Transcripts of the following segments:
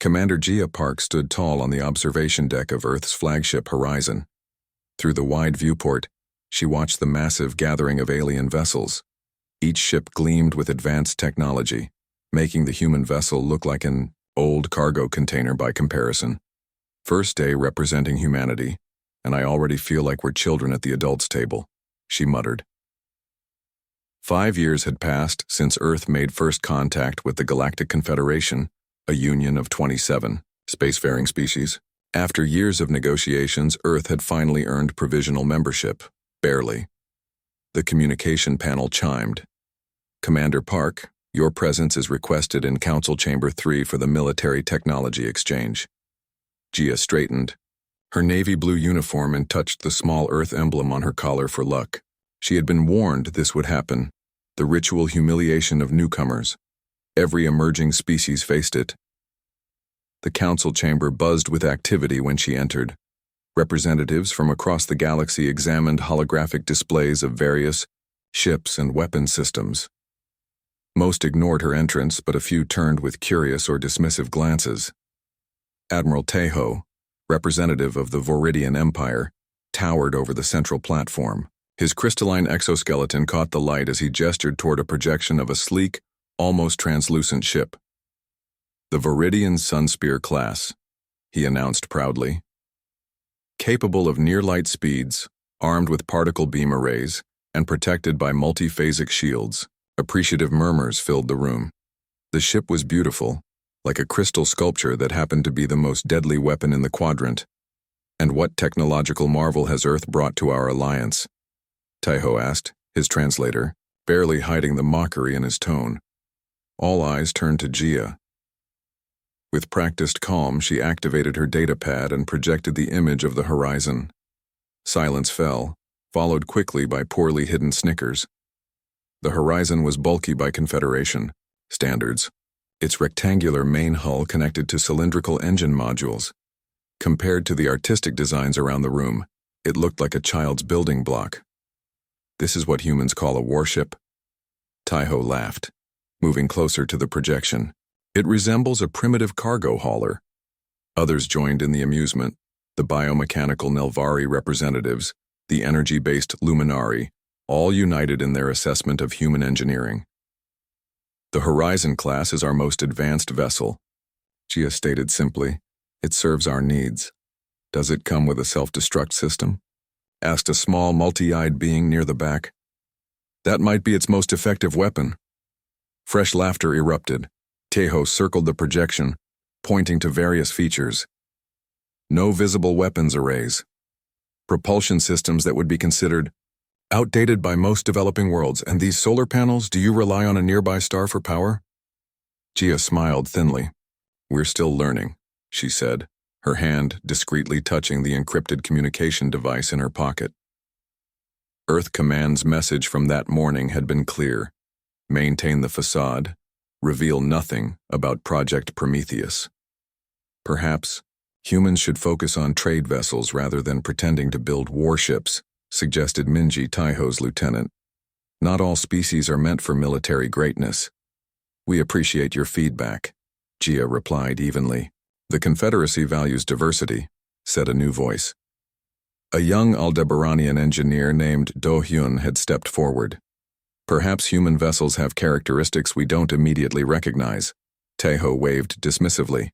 Commander Gia Park stood tall on the observation deck of Earth's flagship Horizon. Through the wide viewport, she watched the massive gathering of alien vessels. Each ship gleamed with advanced technology, making the human vessel look like an old cargo container by comparison. First day representing humanity, and I already feel like we're children at the adults' table, she muttered. 5 years had passed since Earth made first contact with the Galactic Confederation, a union of 27 spacefaring species. After years of negotiations, Earth had finally earned provisional membership, barely. The communication panel chimed. Commander Park, your presence is requested in Council Chamber 3 for the military technology exchange. Gia straightened, her navy blue uniform, and touched the small Earth emblem on her collar for luck. She had been warned this would happen, the ritual humiliation of newcomers. Every emerging species faced it. The council chamber buzzed with activity when she entered. Representatives from across the galaxy examined holographic displays of various ships and weapon systems. Most ignored her entrance, but a few turned with curious or dismissive glances. Admiral Tejo, representative of the Viridian Empire, towered over the central platform. His crystalline exoskeleton caught the light as he gestured toward a projection of a sleek, almost translucent ship. The Viridian Sunspear class, he announced proudly. Capable of near-light speeds, armed with particle beam arrays, and protected by multi-phasic shields, appreciative murmurs filled the room. The ship was beautiful, like a crystal sculpture that happened to be the most deadly weapon in the quadrant. And what technological marvel has Earth brought to our alliance? Tejo asked, his translator, barely hiding the mockery in his tone. All eyes turned to Gia. With practiced calm, she activated her datapad and projected the image of the horizon. Silence fell, followed quickly by poorly hidden snickers. The horizon was bulky by Confederation standards, its rectangular main hull connected to cylindrical engine modules. Compared to the artistic designs around the room, it looked like a child's building block. This is what humans call a warship? Tejo laughed, moving closer to the projection. It resembles a primitive cargo hauler. Others joined in the amusement, the biomechanical Nelvari representatives, the energy-based Luminari, all united in their assessment of human engineering. The Horizon class is our most advanced vessel, Gia stated simply. It serves our needs. Does it come with a self-destruct system? Asked a small, multi-eyed being near the back. That might be its most effective weapon. Fresh laughter erupted. Tejo circled the projection, pointing to various features. No visible weapons arrays. Propulsion systems that would be considered outdated by most developing worlds. And these solar panels, do you rely on a nearby star for power? Gia smiled thinly. We're still learning, she said, her hand discreetly touching the encrypted communication device in her pocket. Earth Command's message from that morning had been clear. Maintain the facade. Reveal nothing about Project Prometheus. Perhaps humans should focus on trade vessels rather than pretending to build warships, suggested Minji, Tejo's lieutenant. Not all species are meant for military greatness. We appreciate your feedback, Gia replied evenly. The Confederacy values diversity, said a new voice. A young Aldebaranian engineer named Do Hyun had stepped forward. Perhaps human vessels have characteristics we don't immediately recognize. Tejo waved dismissively.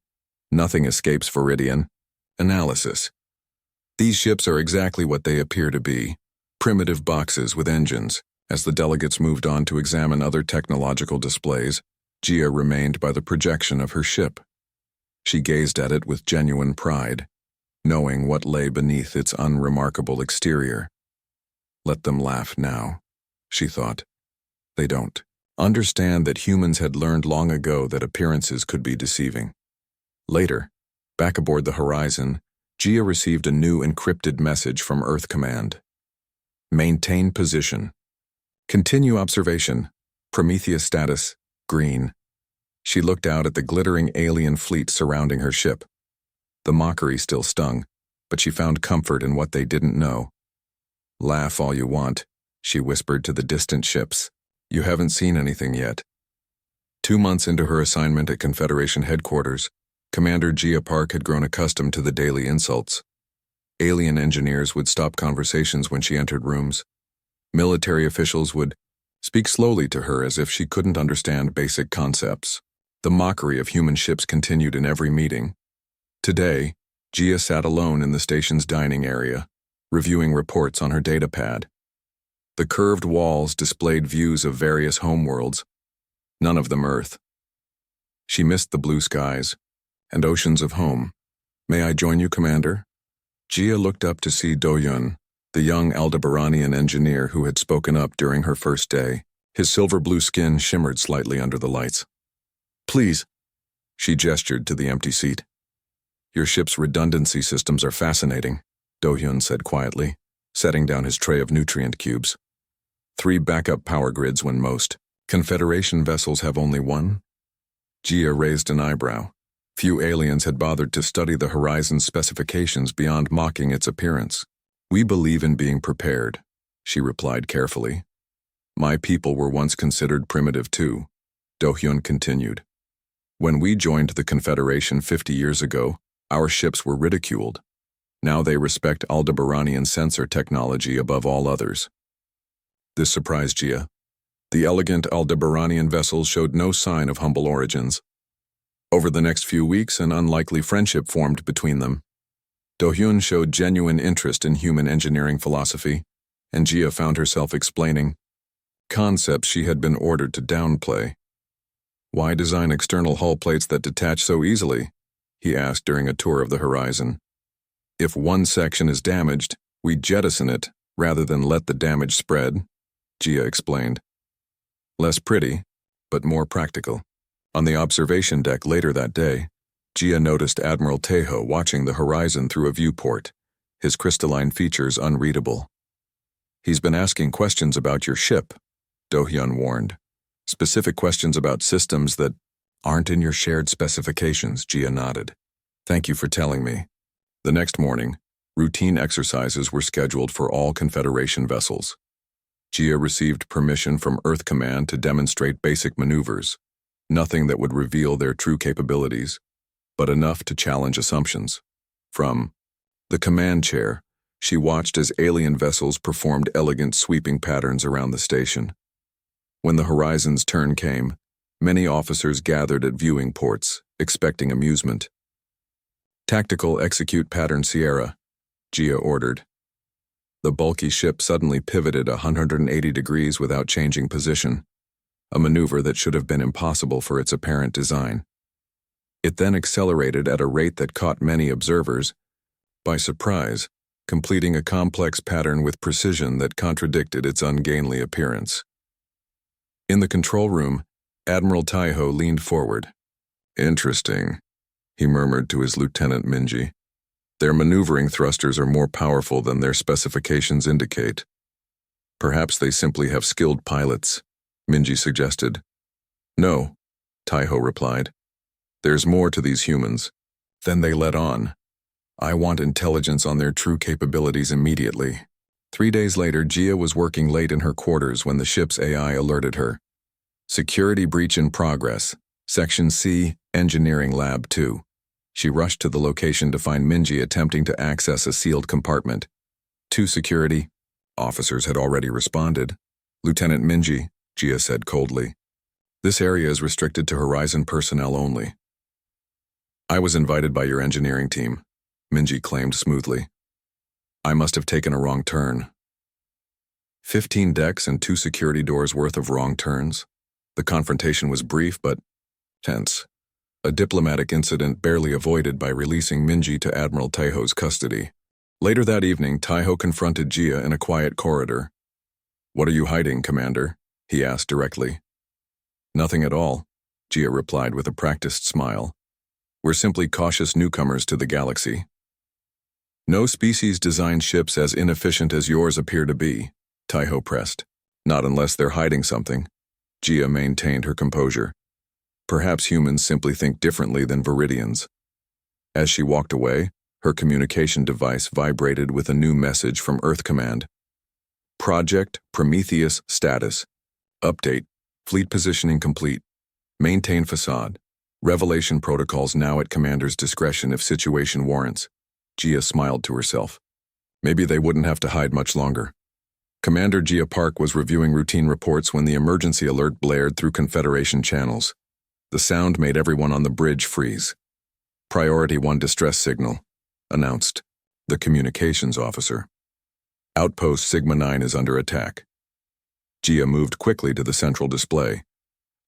Nothing escapes Viridian. Analysis. These ships are exactly what they appear to be. Primitive boxes with engines. As the delegates moved on to examine other technological displays, Gia remained by the projection of her ship. She gazed at it with genuine pride, knowing what lay beneath its unremarkable exterior. Let them laugh now, she thought. They don't understand that humans had learned long ago that appearances could be deceiving. Later, back aboard the Horizon, Gia received a new encrypted message from Earth Command. Maintain position. Continue observation. Prometheus status, green. She looked out at the glittering alien fleet surrounding her ship. The mockery still stung, but she found comfort in what they didn't know. Laugh all you want, she whispered to the distant ships. You haven't seen anything yet. 2 months into her assignment at Confederation headquarters, Commander Gia Park had grown accustomed to the daily insults. Alien engineers would stop conversations when she entered rooms. Military officials would speak slowly to her as if she couldn't understand basic concepts. The mockery of human ships continued in every meeting. Today, Gia sat alone in the station's dining area, reviewing reports on her datapad. The curved walls displayed views of various homeworlds, none of them Earth. She missed the blue skies and oceans of home. "May I join you, Commander?" Gia looked up to see Do-Yun, the young Aldebaranian engineer who had spoken up during her first day. His silver-blue skin shimmered slightly under the lights. "Please," she gestured to the empty seat. "Your ship's redundancy systems are fascinating," Do-Hyun said quietly, setting down his tray of nutrient cubes. 3 backup power grids when most Confederation vessels have only 1? Gia raised an eyebrow. Few aliens had bothered to study the Horizon's specifications beyond mocking its appearance. "We believe in being prepared," she replied carefully. "My people were once considered primitive too," Do-Hyun continued. "When we joined the Confederation 50 years ago, our ships were ridiculed. Now they respect Aldebaranian sensor technology above all others." This surprised Gia. The elegant Aldebaranian vessels showed no sign of humble origins. Over the next few weeks, an unlikely friendship formed between them. Do-Hyun showed genuine interest in human engineering philosophy, and Gia found herself explaining concepts she had been ordered to downplay. "Why design external hull plates that detach so easily?" he asked during a tour of the Horizon. "If one section is damaged, we jettison it rather than let the damage spread," Gia explained. Less pretty, but more practical. On the observation deck later that day, Gia noticed Admiral Tejo watching the Horizon through a viewport, his crystalline features unreadable. "He's been asking questions about your ship," Do-Hyun warned. "Specific questions about systems that aren't in your shared specifications," Gia nodded. "Thank you for telling me." The next morning, routine exercises were scheduled for all Confederation vessels. Gia received permission from Earth Command to demonstrate basic maneuvers, nothing that would reveal their true capabilities, but enough to challenge assumptions. From the command chair, she watched as alien vessels performed elegant sweeping patterns around the station. When the Horizon's turn came, many officers gathered at viewing ports, expecting amusement. "Tactical execute pattern Sierra," Gia ordered. The bulky ship suddenly pivoted 180 degrees without changing position, a maneuver that should have been impossible for its apparent design. It then accelerated at a rate that caught many observers by surprise, completing a complex pattern with precision that contradicted its ungainly appearance. In the control room, Admiral Tejo leaned forward. "Interesting," he murmured to his Lieutenant Minji. "Their maneuvering thrusters are more powerful than their specifications indicate." "Perhaps they simply have skilled pilots," Minji suggested. "No," Tejo replied. "There's more to these humans." Then they let on. "I want intelligence on their true capabilities immediately." 3 days later, Gia was working late in her quarters when the ship's AI alerted her. "Security breach in progress. Section C, Engineering Lab 2. She rushed to the location to find Minji attempting to access a sealed compartment. "To security." Officers had already responded. "Lieutenant Minji," Gia said coldly. "This area is restricted to Horizon personnel only." "I was invited by your engineering team," Minji claimed smoothly. "I must have taken a wrong turn." 15 decks and 2 security doors worth of wrong turns. The confrontation was brief but tense. A diplomatic incident barely avoided by releasing Minji to Admiral Tejo's custody. Later that evening, Tejo confronted Gia in a quiet corridor. "What are you hiding, Commander?" he asked directly. "Nothing at all," Gia replied with a practiced smile. "We're simply cautious newcomers to the galaxy." "No species designs ships as inefficient as yours appear to be," Tejo pressed. "Not unless they're hiding something." Gia maintained her composure. "Perhaps humans simply think differently than Viridians." As she walked away, her communication device vibrated with a new message from Earth Command. "Project Prometheus status. Update. Fleet positioning complete. Maintain facade. Revelation protocols now at Commander's discretion if situation warrants. Gia smiled to herself. Maybe they wouldn't have to hide much longer. Commander Gia Park was reviewing routine reports when the emergency alert blared through Confederation channels. The sound made everyone on the bridge freeze. Priority 1 distress signal, announced the communications officer. Outpost Sigma 9 is under attack. Gia moved quickly to the central display.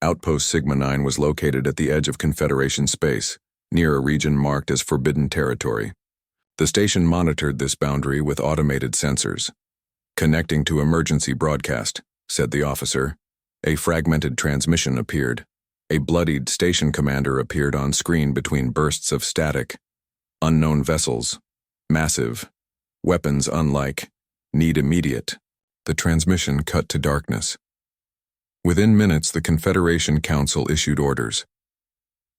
Outpost Sigma 9 was located at the edge of Confederation space, near a region marked as Forbidden Territory. The station monitored this boundary with automated sensors. Connecting to emergency broadcast, said the officer. A fragmented transmission appeared. A bloodied station commander appeared on screen between bursts of static. Unknown vessels. Massive. Weapons unlike. Need immediate. The transmission cut to darkness. Within minutes, the Confederation Council issued orders.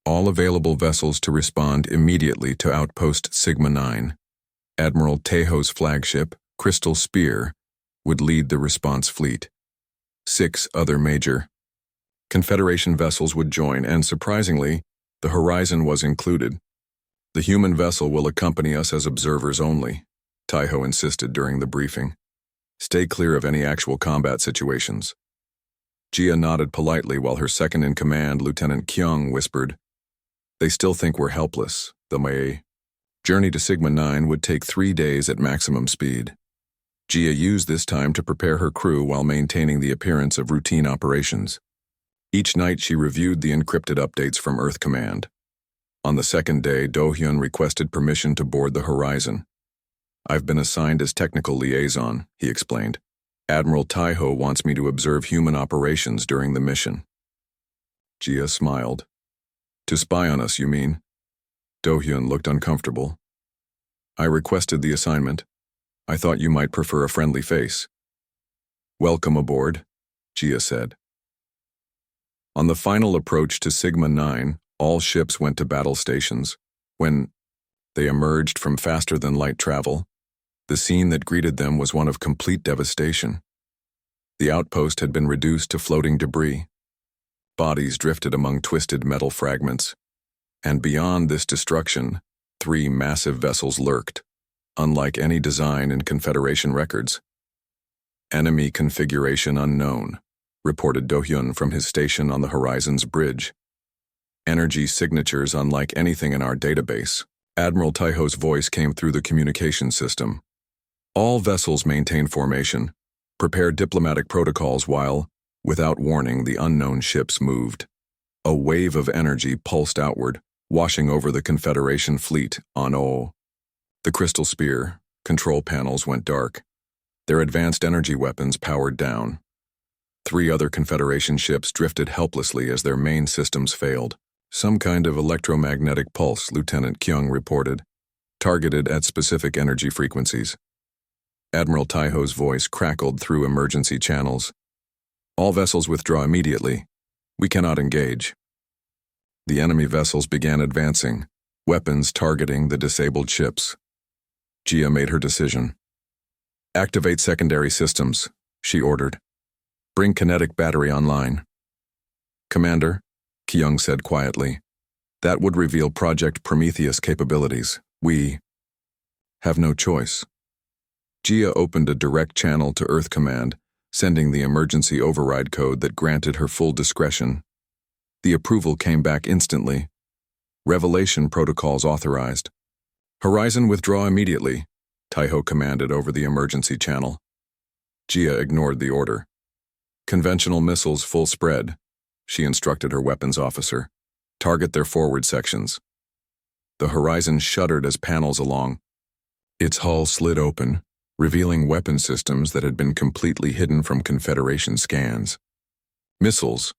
All available vessels to respond immediately to Outpost Sigma 9. Admiral Tejo's flagship, Crystal Spear, would lead the response fleet. 6 other major Confederation vessels would join, and surprisingly, the Horizon was included. The human vessel will accompany us as observers only, Tejo insisted during the briefing. Stay clear of any actual combat situations. Gia nodded politely while her second-in-command, Lieutenant Kyung, whispered, They still think we're helpless, the Mae. Journey to Sigma 9 would take 3 days at maximum speed. Gia used this time to prepare her crew while maintaining the appearance of routine operations. Each night she reviewed the encrypted updates from Earth Command. On the second day, Do-hyun requested permission to board the Horizon. I've been assigned as technical liaison, he explained. Admiral Tejo wants me to observe human operations during the mission. Gia smiled. To spy on us, you mean? Do-hyun looked uncomfortable. I requested the assignment. I thought you might prefer a friendly face. Welcome aboard, Gia said. On the final approach to Sigma 9, all ships went to battle stations. When they emerged from faster-than-light travel, the scene that greeted them was one of complete devastation. The outpost had been reduced to floating debris. Bodies drifted among twisted metal fragments. And beyond this destruction, 3 massive vessels lurked, unlike any design in Confederation records. Enemy configuration unknown, reported Do-hyun from his station on the Horizon's bridge. Energy signatures unlike anything in our database. Admiral Tejo's voice came through the communication system. All vessels maintain formation, prepare diplomatic protocols while, without warning, the unknown ships moved. A wave of energy pulsed outward, washing over the Confederation fleet on O. The Crystal Spear control panels went dark. Their advanced energy weapons powered down. 3 other Confederation ships drifted helplessly as their main systems failed. Some kind of electromagnetic pulse, Lieutenant Kyung reported, targeted at specific energy frequencies. Admiral Tejo's voice crackled through emergency channels. All vessels withdraw immediately. We cannot engage. The enemy vessels began advancing, weapons targeting the disabled ships. Gia made her decision. Activate secondary systems, she ordered. Bring kinetic battery online. Commander, Kyung said quietly, that would reveal Project Prometheus capabilities. We have no choice. Gia opened a direct channel to Earth Command, sending the emergency override code that granted her full discretion. The approval came back instantly. Revelation protocols authorized. Horizon withdraw immediately, Tejo commanded over the emergency channel. Gia ignored the order. Conventional missiles full spread, she instructed her weapons officer. Target their forward sections. The Horizon shuddered as panels along. Its hull slid open, revealing weapon systems that had been completely hidden from Confederation scans. Missiles,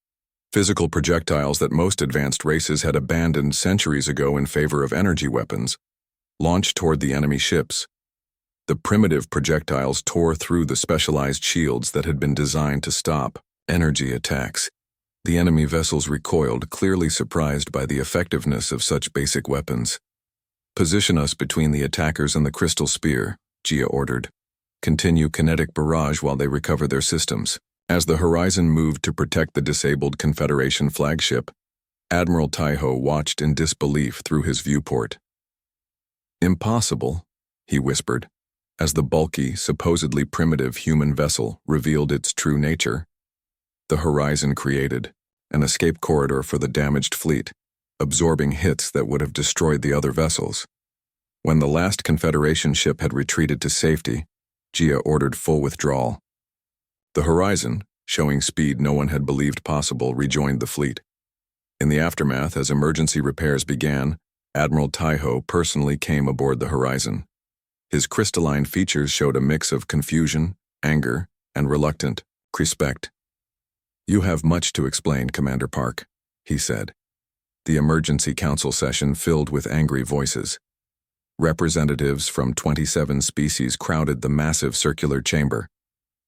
physical projectiles that most advanced races had abandoned centuries ago in favor of energy weapons, launched toward the enemy ships. The primitive projectiles tore through the specialized shields that had been designed to stop energy attacks. The enemy vessels recoiled, clearly surprised by the effectiveness of such basic weapons. Position us between the attackers and the Crystal Spear, Gia ordered. Continue kinetic barrage while they recover their systems. As the Horizon moved to protect the disabled Confederation flagship, Admiral Taiho watched in disbelief through his viewport. "Impossible," he whispered, as the bulky, supposedly primitive human vessel revealed its true nature. The horizon created an escape corridor for the damaged fleet, absorbing hits that would have destroyed the other vessels. When the last Confederation ship had retreated to safety, Gia ordered full withdrawal. The horizon, showing speed no one had believed possible, rejoined the fleet. In the aftermath, as emergency repairs began, Admiral Taiho personally came aboard the horizon. His crystalline features showed a mix of confusion, anger, and reluctant respect. "You have much to explain, Commander Park," he said. The emergency council session filled with angry voices. Representatives from 27 species crowded the massive circular chamber.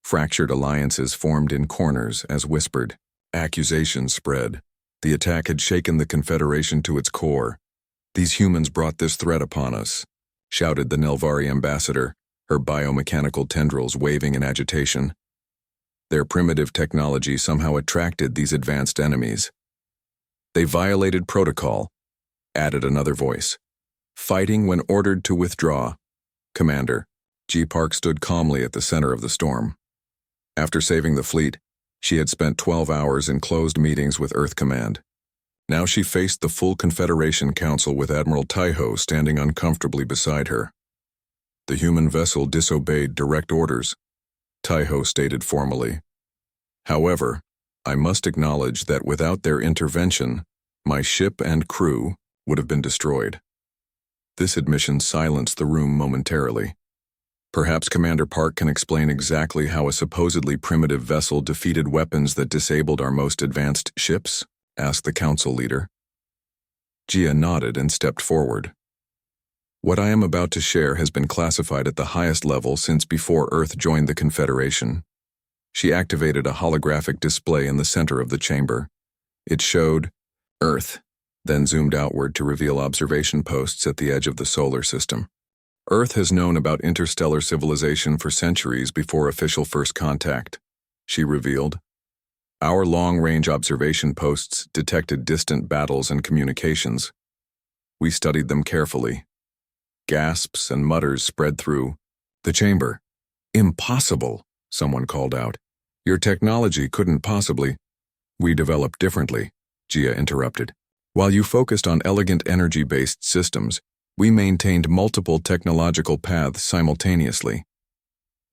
Fractured alliances formed in corners as whispered. Accusations spread. The attack had shaken the Confederation to its core. "These humans brought this threat upon us," shouted the Nelvari ambassador, her biomechanical tendrils waving in agitation. Their primitive technology somehow attracted these advanced enemies. "They violated protocol," added another voice. "Fighting when ordered to withdraw." Commander, G. Park stood calmly at the center of the storm. After saving the fleet, she had spent 12 hours in closed meetings with Earth Command. Now she faced the full Confederation Council with Admiral Taiho standing uncomfortably beside her. "The human vessel disobeyed direct orders," Taiho stated formally. "However, I must acknowledge that without their intervention, my ship and crew would have been destroyed." This admission silenced the room momentarily. "Perhaps Commander Park can explain exactly how a supposedly primitive vessel defeated weapons that disabled our most advanced ships?" asked the council leader. Gia nodded and stepped forward. "What I am about to share has been classified at the highest level since before Earth joined the Confederation." She activated a holographic display in the center of the chamber. It showed Earth, then zoomed outward to reveal observation posts at the edge of the solar system. "Earth has known about interstellar civilization for centuries before official first contact," she revealed. "Our long-range observation posts detected distant battles and communications. We studied them carefully." Gasps and mutters spread through the chamber. "Impossible," someone called out. "Your technology couldn't possibly—" "We developed differently," Gia interrupted. "While you focused on elegant energy-based systems, we maintained multiple technological paths simultaneously.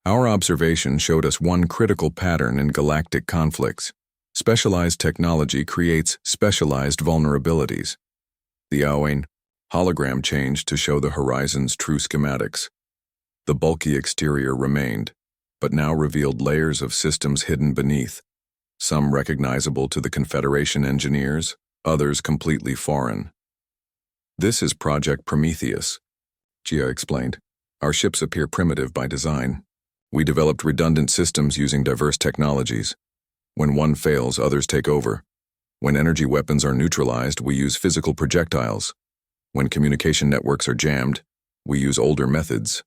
Our observation showed us one critical pattern in galactic conflicts. Specialized technology creates specialized vulnerabilities." The Owen hologram changed to show the horizon's true schematics. The bulky exterior remained, but now revealed layers of systems hidden beneath, some recognizable to the Confederation engineers, others completely foreign. "This is Project Prometheus," Gia explained. "Our ships appear primitive by design. We developed redundant systems using diverse technologies. When one fails, others take over. When energy weapons are neutralized, we use physical projectiles. When communication networks are jammed, we use older methods."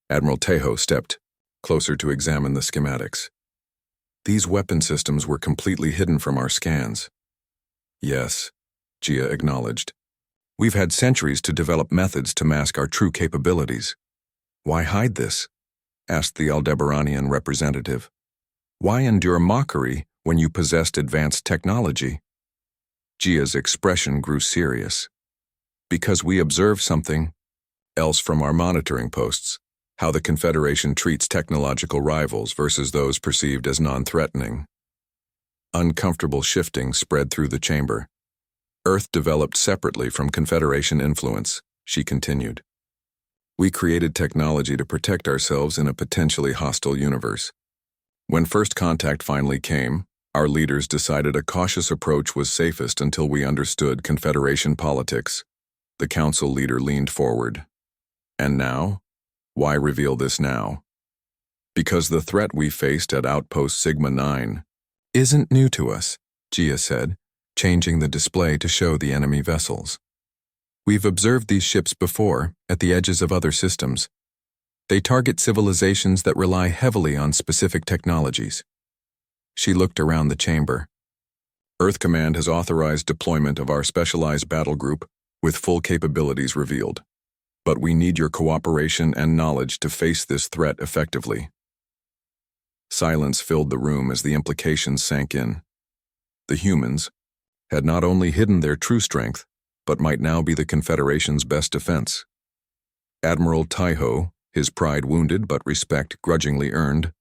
Admiral Taiho stepped closer to examine the schematics. "These weapon systems were completely hidden from our scans." "Yes," Gia acknowledged. "We've had centuries to develop methods to mask our true capabilities." "Why hide this?" asked the Aldebaranian representative. "Why endure mockery when you possessed advanced technology?" Gia's expression grew serious. "Because we observe something else from our monitoring posts, how the Confederation treats technological rivals versus those perceived as non-threatening." Uncomfortable shifting spread through the chamber. "Earth developed separately from Confederation influence," she continued. "We created technology to protect ourselves in a potentially hostile universe. When first contact finally came, our leaders decided a cautious approach was safest until we understood Confederation politics." The council leader leaned forward. "And now? Why reveal this now?" "Because the threat we faced at Outpost Sigma 9 isn't new to us," Gia said, changing the display to show the enemy vessels. "We've observed these ships before, at the edges of other systems. They target civilizations that rely heavily on specific technologies." She looked around the chamber. Earth Command has authorized deployment of our specialized battle group with full capabilities revealed. But we need your cooperation and knowledge to face this threat effectively." Silence filled the room as the implications sank in. The humans had not only hidden their true strength, but might now be the Confederation's best defense. Admiral Taiho, his pride wounded but respect grudgingly earned,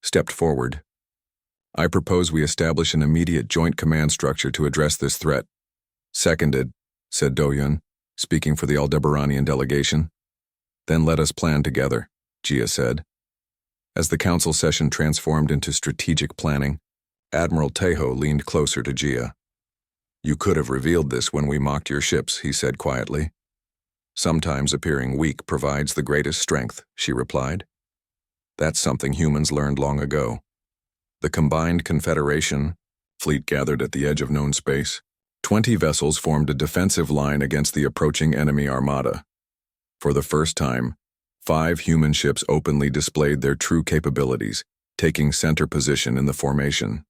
stepped forward. "I propose we establish an immediate joint command structure to address this threat." "Seconded," said Do-Yun, speaking for the Aldebaranian delegation. "Then let us plan together," Jia said. As the council session transformed into strategic planning, Admiral Taiho leaned closer to Jia. "You could have revealed this when we mocked your ships," he said quietly. "Sometimes appearing weak provides the greatest strength," she replied. "That's something humans learned long ago." The combined Confederation fleet gathered at the edge of known space. 20 vessels formed a defensive line against the approaching enemy armada. For the first time, 5 human ships openly displayed their true capabilities, taking center position in the formation.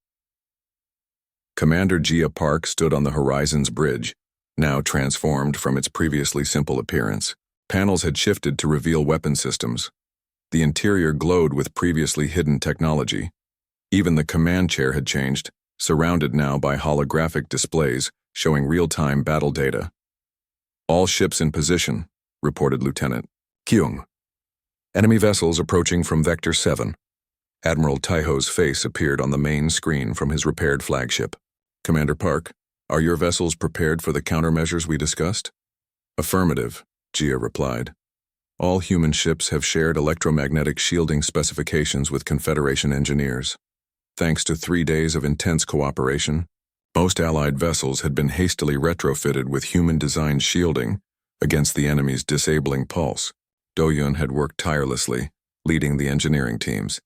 Commander Jia Park stood on the Horizon's bridge, now transformed from its previously simple appearance. Panels had shifted to reveal weapon systems. The interior glowed with previously hidden technology. Even the command chair had changed, surrounded now by holographic displays showing real-time battle data. "All ships in position," reported Lieutenant Kyung. "Enemy vessels approaching from Vector 7. Admiral Taiho's face appeared on the main screen from his repaired flagship. "Commander Park, are your vessels prepared for the countermeasures we discussed?" "Affirmative," Jia replied. "All human ships have shared electromagnetic shielding specifications with Confederation engineers. Thanks to 3 days of intense cooperation, most Allied vessels had been hastily retrofitted with human-designed shielding against the enemy's disabling pulse." Do-Yun had worked tirelessly, leading the engineering teams.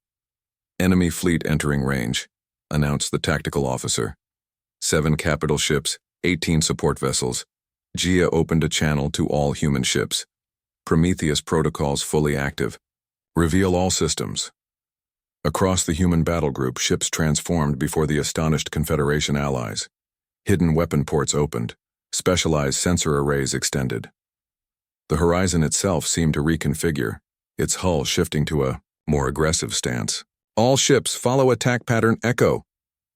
"Enemy fleet entering range," announced the tactical officer. 7 capital ships, 18 support vessels. Jia opened a channel to all human ships. Prometheus protocols fully active. "Reveal all systems." Across the human battle group, ships transformed before the astonished Confederation allies. Hidden weapon ports opened. Specialized sensor arrays extended. The Horizon itself seemed to reconfigure, its hull shifting to a more aggressive stance. "All ships follow attack pattern Echo,"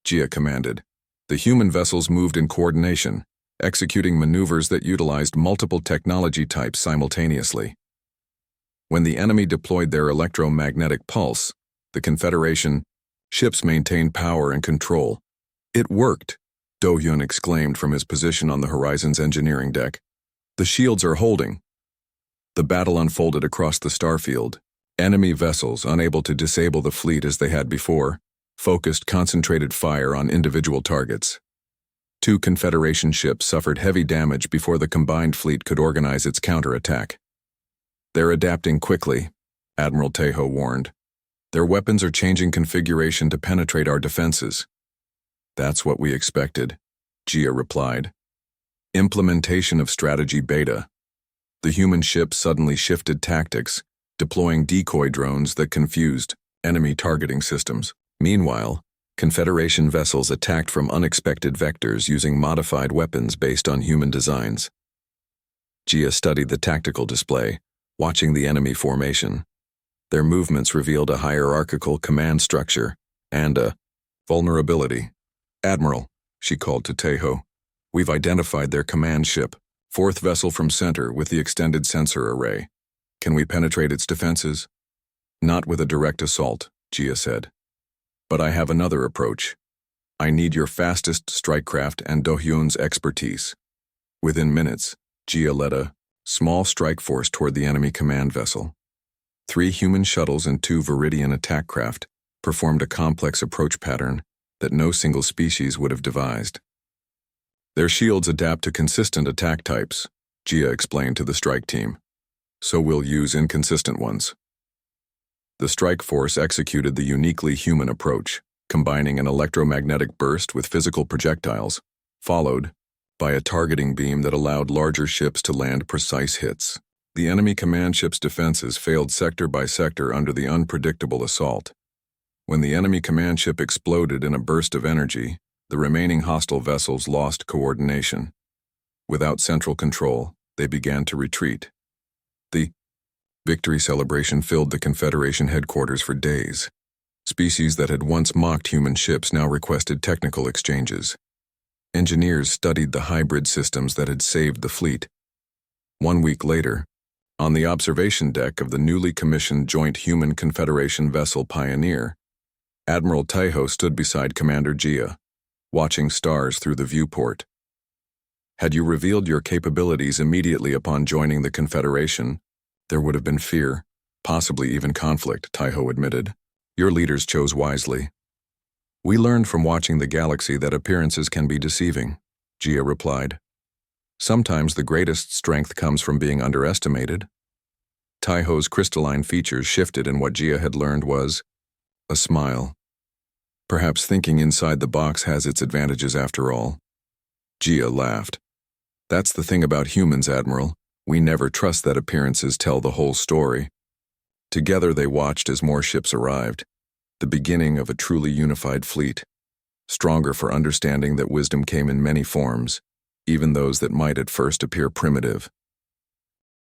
Jia commanded. The human vessels moved in coordination, executing maneuvers that utilized multiple technology types simultaneously. When the enemy deployed their electromagnetic pulse, the Confederation ships maintained power and control. "It worked," Do-Yun exclaimed from his position on the Horizon's engineering deck. "The shields are holding." The battle unfolded across the starfield. Enemy vessels, unable to disable the fleet as they had before, focused concentrated fire on individual targets. 2 Confederation ships suffered heavy damage before the combined fleet could organize its counterattack. "They're adapting quickly," Admiral Taiho warned. "Their weapons are changing configuration to penetrate our defenses." "That's what we expected," Jia replied. Implementation of Strategy Beta. The human ship suddenly shifted tactics, deploying decoy drones that confused enemy targeting systems. Meanwhile, Confederation vessels attacked from unexpected vectors using modified weapons based on human designs. Jia studied the tactical display, watching the enemy formation. Their movements revealed a hierarchical command structure and a vulnerability. "Admiral," she called to Taiho, "we've identified their command ship, 4th vessel from center with the extended sensor array. Can we penetrate its defenses?" "Not with a direct assault," Jia said. "But I have another approach. I need your fastest strike craft and Do-Hyun's expertise." Within minutes, Jia led a small strike force toward the enemy command vessel. 3 human shuttles and 2 Viridian attack craft performed a complex approach pattern that no single species would have devised. "Their shields adapt to consistent attack types," Jia explained to the strike team. "So we'll use inconsistent ones." The strike force executed the uniquely human approach, combining an electromagnetic burst with physical projectiles, followed by a targeting beam that allowed larger ships to land precise hits. The enemy command ship's defenses failed sector by sector under the unpredictable assault. When the enemy command ship exploded in a burst of energy, The remaining hostile vessels lost coordination. Without central control, they began to retreat. The victory celebration filled the Confederation headquarters for days. Species that had once mocked human ships now requested technical exchanges. Engineers studied the hybrid systems that had saved the fleet. 1 week later, on the observation deck of the newly commissioned Joint Human Confederation vessel Pioneer, Admiral Taiho stood beside Commander Jia, watching stars through the viewport. Had you revealed your capabilities immediately upon joining the Confederation, there would have been fear, possibly even conflict, Taiho admitted. Your leaders chose wisely. We learned from watching the galaxy that appearances can be deceiving, Jia replied. Sometimes the greatest strength comes from being underestimated. Taiho's crystalline features shifted, and what Jia had learned was a smile. Perhaps thinking inside the box has its advantages after all. Jia laughed. That's the thing about humans, Admiral. We never trust that appearances tell the whole story. Together they watched as more ships arrived, the beginning of a truly unified fleet, stronger for understanding that wisdom came in many forms, even those that might at first appear primitive.